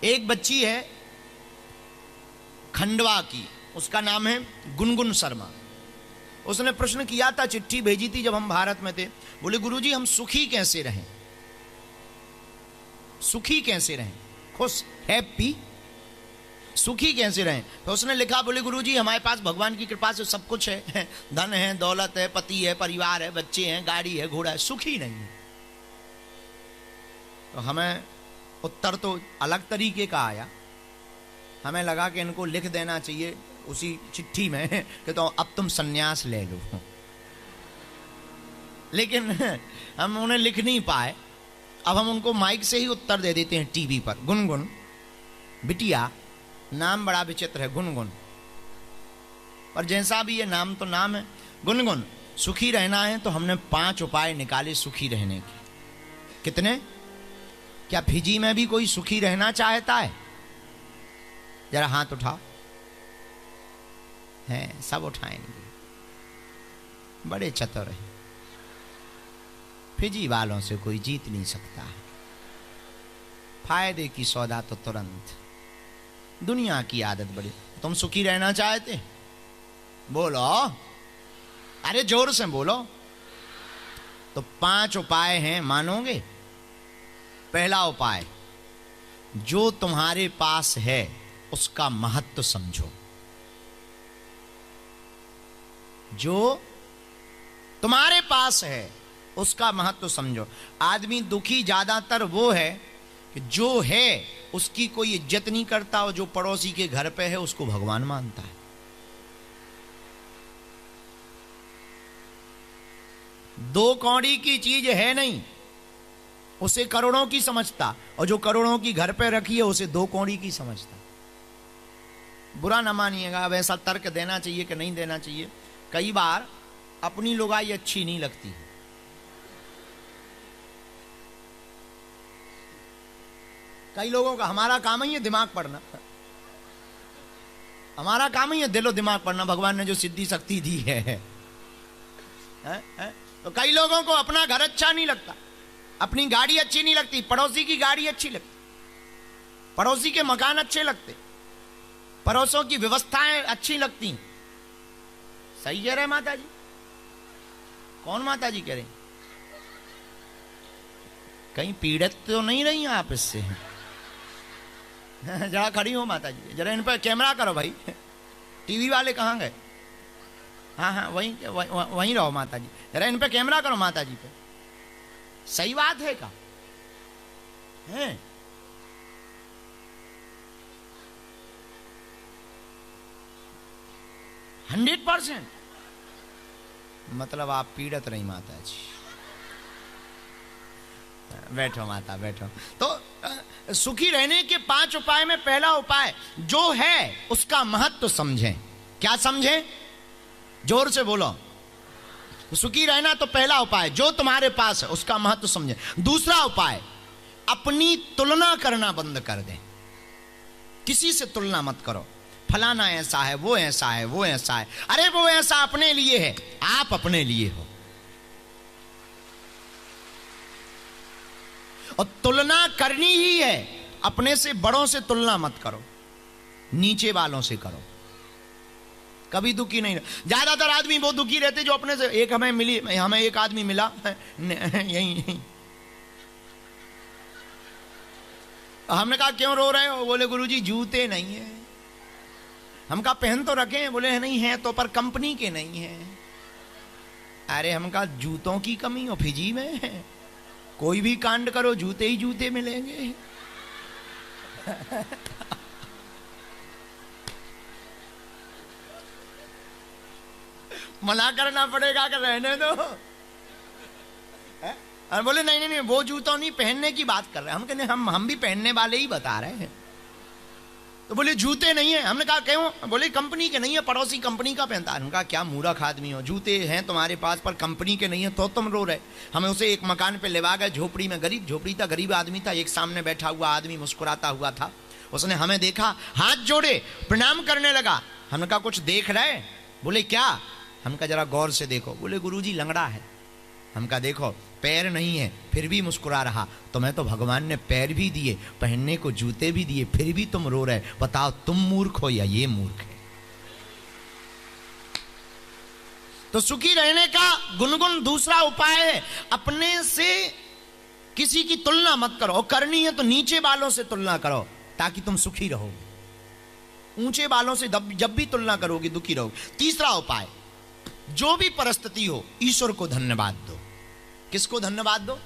एक बच्ची है खंडवा की, उसका नाम है गुनगुन शर्मा। उसने प्रश्न किया था, चिट्ठी भेजी थी जब हम भारत में थे। बोले गुरुजी हम सुखी कैसे रहें, सुखी कैसे रहें, खुश, हैप्पी, सुखी कैसे रहें। तो उसने लिखा, बोले गुरुजी हमारे पास भगवान की कृपा से सब कुछ है, धन है, दौलत है, पति है, परिवार है, बच्चे हैं, गाड़ी है, घोड़ा है, सुखी नहीं है। तो हमें उत्तर तो अलग तरीके का आया। हमें लगा कि इनको लिख देना चाहिए उसी चिट्ठी में कि तो अब तुम सन्यास ले लो, लेकिन हम उन्हें लिख नहीं पाए। अब हम उनको माइक से ही उत्तर दे देते हैं टीवी पर। गुनगुन बिटिया, नाम बड़ा विचित्र है गुनगुन, पर जैसा भी ये नाम तो नाम है। गुनगुन सुखी रहना है तो हमने 5 उपाय निकाले सुखी रहने के। कितने? क्या फिजी में भी कोई सुखी रहना चाहता है? जरा हाथ उठाओ। हैं, सब उठाएंगे, बड़े चतुर हैं। फिजी वालों से कोई जीत नहीं सकता है। फायदे की सौदा तो तुरंत, दुनिया की आदत बड़ी। तुम सुखी रहना चाहते? बोलो, अरे जोर से बोलो। तो 5 उपाय हैं, मानोगे? पहला उपाय, जो तुम्हारे पास है उसका महत्व समझो। जो तुम्हारे पास है उसका महत्व समझो। आदमी दुखी ज्यादातर वो है कि जो है उसकी कोई इज्जत नहीं करता, और जो पड़ोसी के घर पे है उसको भगवान मानता है। दो कौड़ी की चीज है नहीं, उसे करोड़ों की समझता, और जो करोड़ों की घर पे रखी है उसे 2 कौड़ी की समझता। बुरा ना मानिएगा, अब ऐसा तर्क देना चाहिए कि नहीं देना चाहिए। कई बार अपनी लुगाई अच्छी नहीं लगती। कई लोगों का, हमारा काम ही है दिमाग पढ़ना, हमारा काम ही है दिलो दिमाग पढ़ना, भगवान ने जो सिद्धि शक्ति दी है? तो कई लोगों को अपना घर अच्छा नहीं लगता, अपनी गाड़ी अच्छी नहीं लगती, पड़ोसी की गाड़ी अच्छी लगती, पड़ोसी के मकान अच्छे लगते, पड़ोसों की व्यवस्थाएं अच्छी लगती। सही कह रहे माता जी? कौन माता जी कह रहे? कहीं पीड़ित तो नहीं रही आप इससे? जरा खड़ी हो माता जी, जरा इन पर कैमरा करो भाई। टीवी वाले कहाँ गए? हाँ हाँ, वहीं रहो माता जी, जरा इन पे कैमरा करो माता जी पे। सही बात है का? है 100%। मतलब आप पीड़ित रही माता जी। बैठो माता, बैठो। तो सुखी रहने के 5 उपाय में पहला उपाय, जो है उसका महत्व समझें। क्या समझें? जोर से बोलो। सुखी रहना तो पहला उपाय, जो तुम्हारे पास है उसका महत्व समझें। दूसरा उपाय, अपनी तुलना करना बंद कर दें। किसी से तुलना मत करो, फलाना ऐसा है, वो ऐसा है, वो ऐसा है। अरे वो ऐसा अपने लिए है, आप अपने लिए हो। और तुलना करनी ही है, अपने से बड़ों से तुलना मत करो, नीचे वालों से करो। कभी दुखी नहीं। ज्यादातर आदमी वो दुखी रहते जो अपने से। एक हमें एक आदमी मिला यही, हमने कहा क्यों रो रहे हो? बोले गुरुजी जूते नहीं है। हम कहा पहन तो रखे हैं? बोले नहीं है तो, पर कंपनी के नहीं है। अरे हम कहा जूतों की कमी हो फिजी में है? कोई भी कांड करो जूते ही जूते मिलेंगे। मना करना पड़ेगा कि रहने दो। और बोले नहीं नहीं, वो जूतों नहीं, पहनने की बात कर रहे हैं। हम कहने हम भी पहनने वाले ही बता रहे हैं। तो बोले जूते नहीं है। हमने कहा क्यों? बोले कंपनी के नहीं है, पड़ोसी कंपनी का पहनता है। हमने कहा क्या मूर्ख आदमी हो, जूते हैं तुम्हारे पास पर कंपनी के नहीं है तो तुम रो रहे। हमें उसे एक मकान पे लेवा गए, झोपड़ी में, झोपड़ी था, गरीब आदमी था। एक सामने बैठा हुआ आदमी मुस्कुराता हुआ था। उसने हमें देखा, हाथ जोड़े, प्रणाम करने लगा। हमने कहा कुछ देख रहे? बोले क्या? हम कहा जरा गौर से देखो। बोले गुरुजी लंगड़ा है। हम कहा देखो, पैर नहीं है फिर भी मुस्कुरा रहा, तुम्हें तो भगवान ने पैर भी दिए, पहनने को जूते भी दिए, फिर भी तुम रो रहे, बताओ तुम मूर्ख हो या ये मूर्ख है? तो सुखी रहने का गुनगुन दूसरा उपाय है, अपने से किसी की तुलना मत करो, करनी है तो नीचे वालों से तुलना करो ताकि तुम सुखी रहोगे। ऊंचे वालों से जब भी तुलना करोगे दुखी रहोगे। तीसरा उपाय, जो भी परिस्थिति हो ईश्वर को धन्यवाद दो। किसको धन्यवाद दो?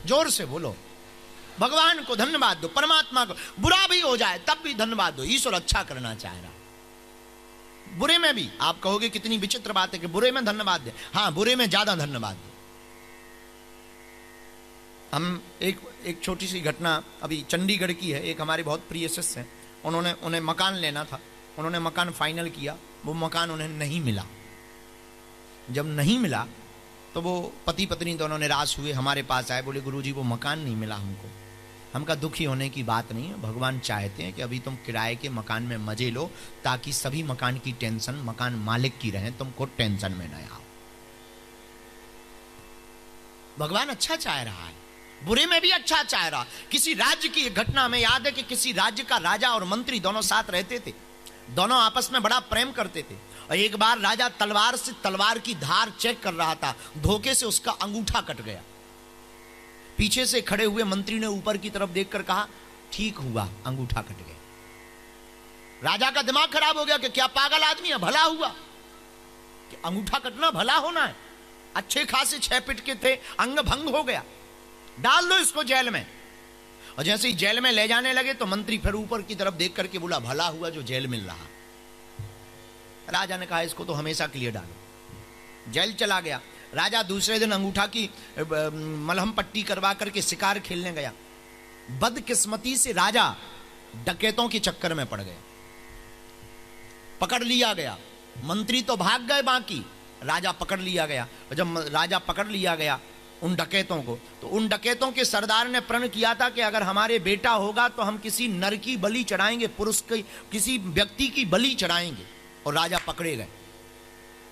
जोर से बोलो, भगवान को धन्यवाद दो, परमात्मा को। बुरा भी हो जाए तब भी धन्यवाद दो, ईश्वर अच्छा करना चाह रहा। बुरे में भी आप कहोगे कितनी विचित्र बात है कि बुरे में धन्यवाद दे। हाँ, बुरे में ज्यादा धन्यवाद दो। हम एक छोटी सी घटना अभी चंडीगढ़ की है। एक हमारे बहुत प्रिय शिष्य हैं, उन्हें मकान लेना था, उन्होंने मकान फाइनल किया, वो मकान उन्हें नहीं मिला। जब नहीं मिला तो वो पति पत्नी दोनों निराश हुए, हमारे पास आए, बोले गुरुजी वो मकान नहीं मिला हमको। हम कहा दुखी होने की बात नहीं है, भगवान चाहते हैं कि अभी तुम किराए के मकान में मजे लो ताकि सभी मकान की टेंशन मकान मालिक की रहे, तुमको टेंशन में न आओ। भगवान अच्छा चाह रहा है, बुरे में भी अच्छा चाह रहा। किसी राज्य की घटना में याद है कि किसी राज्य का राजा और मंत्री दोनों साथ रहते थे, दोनों आपस में बड़ा प्रेम करते थे। और एक बार राजा तलवार से तलवार की धार चेक कर रहा था, धोखे से उसका अंगूठा कट गया। पीछे से खड़े हुए मंत्री ने ऊपर की तरफ देखकर कहा ठीक हुआ, अंगूठा कट गया। राजा का दिमाग खराब हो गया कि क्या पागल आदमी है, भला हुआ कि अंगूठा कटना भला होना है। अच्छे खासे 6 फीट के थे, अंग भंग हो गया, डाल दो इसको जेल में। और जैसे ही जेल में ले जाने लगे तो मंत्री फिर ऊपर की तरफ देख करके बोला भला हुआ जो जेल मिल रहा। राजा ने कहा इसको तो हमेशा के लिए डालो। जेल चला गया। राजा दूसरे दिन अंगूठा की मलहम पट्टी करवा करके शिकार खेलने गया। बदकिस्मती से राजा डकैतों के चक्कर में पड़ गया, पकड़ लिया गया। मंत्री तो भाग गए, बाकी राजा पकड़ लिया गया। और जब राजा पकड़ लिया गया उन डकैतों को, तो उन डकैतों के सरदार ने प्रण किया था कि अगर हमारे बेटा होगा तो हम किसी नर की बलि चढ़ाएंगे, पुरुष की किसी व्यक्ति की बलि चढ़ाएंगे। और राजा पकड़े गए,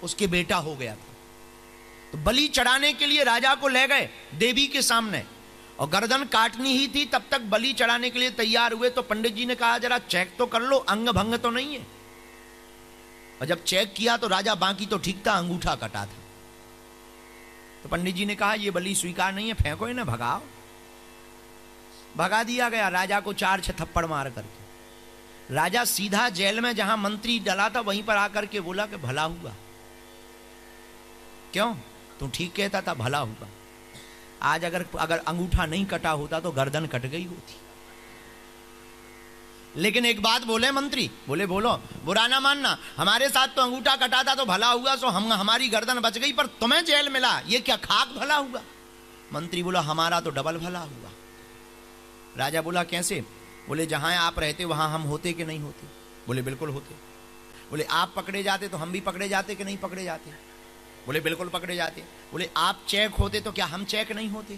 उसके बेटा हो गया था। तो बलि चढ़ाने के लिए राजा को ले गए देवी के सामने, और गर्दन काटनी ही थी, तब तक बलि चढ़ाने के लिए तैयार हुए। तो पंडित जी ने कहा जरा चेक तो कर लो, अंग भंग तो नहीं है। और जब चेक किया तो राजा बाकी तो ठीक था, अंगूठा कटा था। तो पंडित जी ने कहा ये बलि स्वीकार नहीं है, फेंको इन्हें, भगाओ। भगा दिया गया राजा को 4-6 थप्पड़ मार करके। राजा सीधा जेल में जहां मंत्री डला था वहीं पर आकर के बोला कि भला हुआ। क्यों? तू ठीक कहता था, भला हुआ। आज अगर अंगूठा नहीं कटा होता तो गर्दन कट गई होती। लेकिन एक बात बोले मंत्री, बोले बोलो, बुरा ना मानना, हमारे साथ तो अंगूठा कटा था तो भला हुआ, सो हमारी गर्दन बच गई, पर तुम्हें जेल मिला, ये क्या खाक भला हुआ? मंत्री बोला हमारा तो डबल भला हुआ। राजा बोला कैसे? बोले जहां आप रहते वहां हम होते कि नहीं होते? बोले बिल्कुल होते। बोले आप पकड़े जाते तो हम भी पकड़े जाते कि नहीं पकड़े जाते? बोले बिल्कुल पकड़े जाते। बोले आप चेक होते तो क्या हम चेक नहीं होते?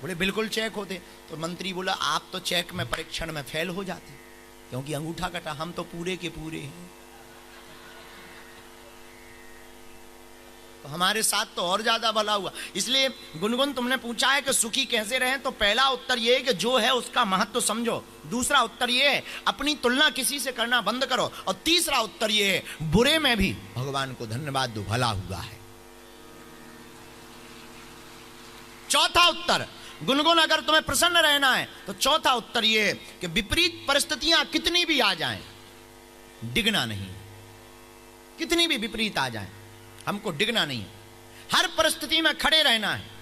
बोले बिल्कुल चेक होते। तो मंत्री बोला आप तो चेक में परीक्षण में फेल हो जाते क्योंकि अंगूठा कटा, हम तो पूरे के पूरे हैं। तो हमारे साथ तो और ज्यादा भला हुआ। इसलिए गुनगुन तुमने पूछा है कि सुखी कैसे रहें, तो पहला उत्तर यह है कि जो है उसका महत्व समझो। दूसरा उत्तर यह है अपनी तुलना किसी से करना बंद करो। और तीसरा उत्तर यह है बुरे में भी भगवान को धन्यवाद दो, भला हुआ है। चौथा उत्तर, गुनगुन अगर तुम्हें प्रसन्न रहना है तो चौथा उत्तर यह है कि विपरीत परिस्थितियां कितनी भी आ जाएं, डिगना नहीं। कितनी भी विपरीत आ जाएं, हमको डिगना नहीं है। हर परिस्थिति में खड़े रहना है,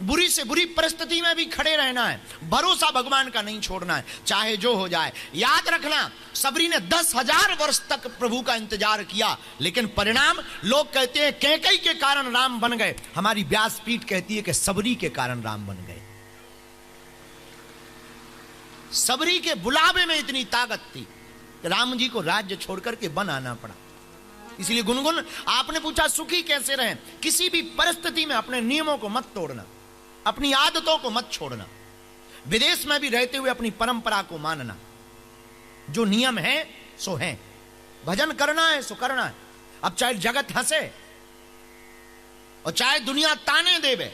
बुरी से बुरी परिस्थिति में भी खड़े रहना है। भरोसा भगवान का नहीं छोड़ना है, चाहे जो हो जाए। याद रखना, सबरी ने 10,000 वर्ष तक प्रभु का इंतजार किया, लेकिन परिणाम लोग कहते हैं कैकई के कारण राम बन गए। हमारी व्यासपीठ कहती है कि सबरी के कारण राम बन गए। सबरी के बुलावे में इतनी ताकत थी कि राम जी को राज्य छोड़कर के वन आना पड़ा। इसलिए गुनगुन आपने पूछा सुखी कैसे रहें, किसी भी परिस्थिति में अपने नियमों को मत तोड़ना, अपनी आदतों को मत छोड़ना। विदेश में भी रहते हुए अपनी परंपरा को मानना। जो नियम है सो है, भजन करना है सो करना है। अब चाहे जगत हंसे, और चाहे दुनिया ताने देवे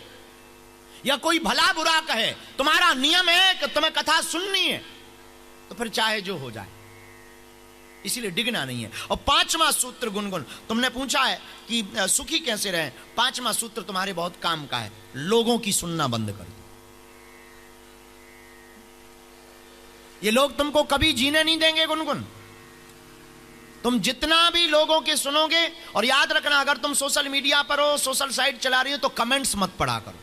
या कोई भला बुरा कहे, तुम्हारा नियम है कि तुम्हें कथा सुननी है, तो फिर चाहे जो हो जाए, इसीलिए डिगना नहीं है। और पांचवा सूत्र गुनगुन, तुमने पूछा है कि सुखी कैसे रहें, पांचवा सूत्र तुम्हारे बहुत काम का है, लोगों की सुनना बंद कर दो। ये लोग तुमको कभी जीने नहीं देंगे गुनगुन। तुम जितना भी लोगों के सुनोगे, और याद रखना अगर तुम सोशल मीडिया पर हो, सोशल साइट चला रही हो, तो कमेंट्स मत पढ़ा करो,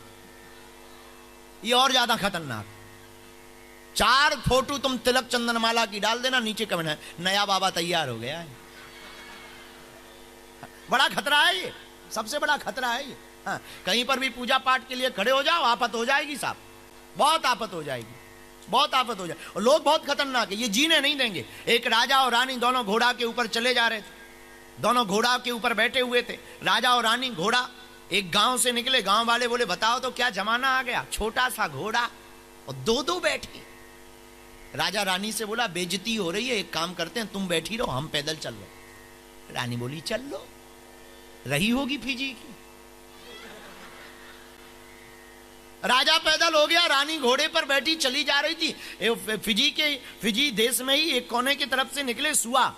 ये और ज्यादा खतरनाक। 4 फोटो तुम तिलक चंदनमाला की डाल देना, नीचे कमेंट है नया बाबा तैयार हो गया है। बड़ा खतरा है ये, सबसे बड़ा खतरा है ये। हाँ, कहीं पर भी पूजा पाठ के लिए खड़े हो जाओ, आफत हो जाएगी साहब, बहुत आफत हो जाएगी, बहुत आफत हो जाए। और लोग बहुत खतरनाक है, ये जीने नहीं देंगे। एक राजा और रानी दोनों घोड़ा के ऊपर चले जा रहे थे, दोनों घोड़ा के ऊपर बैठे हुए थे, राजा और रानी। घोड़ा एक गांव से निकले, गांव वाले बोले बताओ तो क्या जमाना आ गया, छोटा सा घोड़ा और 2 बैठे। राजा रानी से बोला बेइज्जती हो रही है, एक काम करते हैं तुम बैठी रहो, हम पैदल चल रहे। रानी बोली चल लो, रही होगी फिजी की। राजा पैदल हो गया, रानी घोड़े पर बैठी चली जा रही थी। फिजी देश में ही एक कोने की तरफ से निकले सुआ,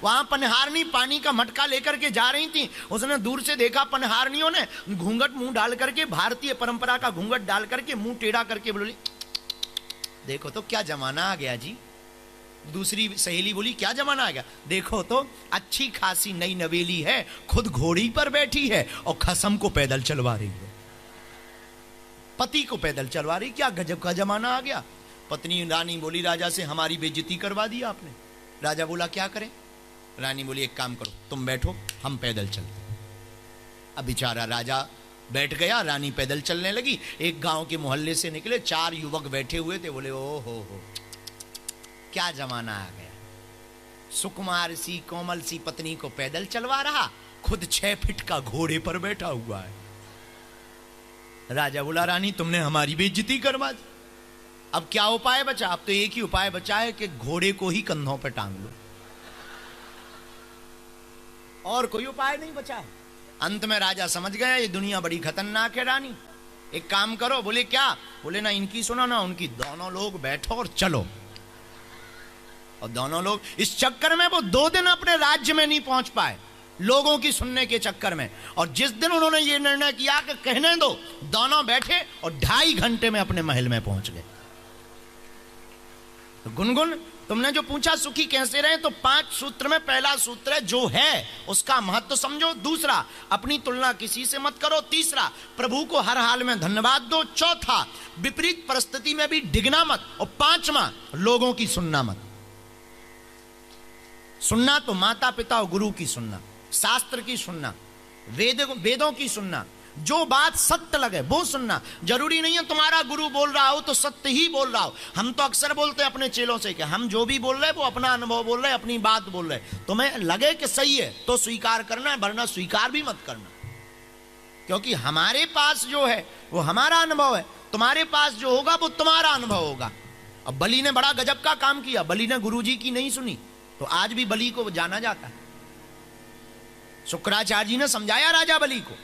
वहां पनहारनी पानी का मटका लेकर के जा रही थी। उसने दूर से देखा, पनहारनियों ने घूंघट मुंह डाल करके, भारतीय परंपरा का घूंघट डाल करके मुंह टेढ़ा करके बोली देखो तो क्या जमाना आ गया जी। दूसरी सहेली बोली क्या जमाना आ गया, देखो तो अच्छी खासी नई नवेली है, खुद घोड़ी पर बैठी है और खसम को पैदल चलवा रही है, पति को पैदल चलवा रही, क्या गजब का जमाना आ गया। पत्नी रानी बोली राजा से हमारी बेइज्जती करवा दी आपने। राजा बोला क्या करें, रानी बोली एक काम करो तुम बैठो, हम पैदल चलते। अब बेचारा राजा बैठ गया, रानी पैदल चलने लगी। एक गांव के मोहल्ले से निकले, 4 युवक बैठे हुए थे। बोले ओ हो क्या जमाना आ गया, सुकुमार सी कोमल सी पत्नी को पैदल चलवा रहा, खुद 6 फीट का घोड़े पर बैठा हुआ है। राजा बोला रानी तुमने हमारी बेइज्जती करवा दी, अब क्या उपाय बचा। अब तो एक ही उपाय बचा है कि घोड़े को ही कंधों पर टांग लो, और कोई उपाय नहीं बचा है। अंत में राजा समझ गया ये दुनिया बड़ी खतरनाक है रानी, एक काम करो। बोले क्या, बोले ना इनकी सुनो ना उनकी, दोनों लोग बैठो और चलो। और दोनों लोग, इस चक्कर में वो 2 दिन अपने राज्य में नहीं पहुंच पाए, लोगों की सुनने के चक्कर में। और जिस दिन उन्होंने ये निर्णय किया कि कहने दो, दोनों बैठे और 2.5 घंटे में अपने महल में पहुंच गए। तो गुनगुन तुमने जो पूछा सुखी कैसे रहे, तो 5 सूत्र में पहला सूत्र है जो है उसका महत्व समझो। दूसरा, अपनी तुलना किसी से मत करो। तीसरा, प्रभु को हर हाल में धन्यवाद दो। चौथा, विपरीत परिस्थिति में भी डिगना मत। और 5वां, लोगों की सुनना मत। सुनना तो माता पिता और गुरु की सुनना, शास्त्र की सुनना, वेदों की सुनना, जो बात सत्य लगे वो सुनना। जरूरी नहीं है तुम्हारा गुरु बोल रहा हो तो सत्य ही बोल रहा हो। हम तो अक्सर बोलते हैं अपने चेलों से कि हम जो भी बोल रहे हैं वो अपना अनुभव बोल रहे हैं, अपनी बात बोल रहे हैं। तुम्हें लगे कि सही है तो स्वीकार करना है, वरना स्वीकार भी मत करना, क्योंकि हमारे पास जो है वो हमारा अनुभव है, तुम्हारे पास जो होगा वो तुम्हारा अनुभव होगा। अब बलि ने बड़ा गजब का काम किया, बलि ने गुरुजी की नहीं सुनी, तो आज भी बलि को जाना जाता है। शुक्राचार्य जी ने समझाया राजा बलि को,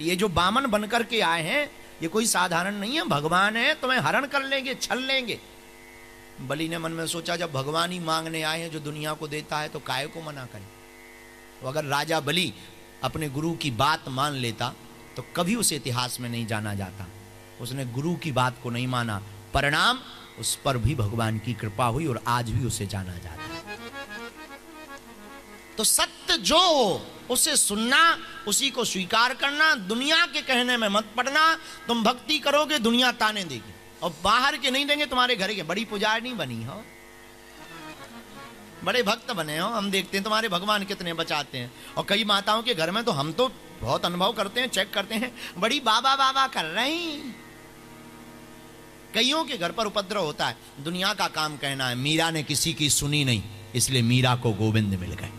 ये जो बामन बनकर के आए हैं ये कोई साधारण नहीं है, भगवान है, तुम्हें हरण कर लेंगे, छल लेंगे। बलि ने मन में सोचा जब भगवान ही मांगने आए हैं जो दुनिया को देता है तो काहे को मना करें। तो अगर राजा बलि अपने गुरु की बात मान लेता तो कभी उस इतिहास में नहीं जाना जाता। उसने गुरु की बात को नहीं माना, परिणाम उस पर भी भगवान की कृपा हुई और आज भी उसे जाना जाता है। तो सत्य जो हो उसे सुनना, उसी को स्वीकार करना, दुनिया के कहने में मत पड़ना। तुम भक्ति करोगे दुनिया ताने देगी, और बाहर के नहीं देंगे, तुम्हारे घर के। बड़ी पुजारी बनी हो, बड़े भक्त बने हो, हम देखते हैं तुम्हारे भगवान कितने बचाते हैं। और कई माताओं के घर में तो हम तो बहुत अनुभव करते हैं, चेक करते हैं, बड़ी बाबा बाबा कर रही। कईयों के घर पर उपद्रव होता है, दुनिया का काम कहना है। मीरा ने किसी की सुनी नहीं, इसलिए मीरा को गोविंद मिल गए।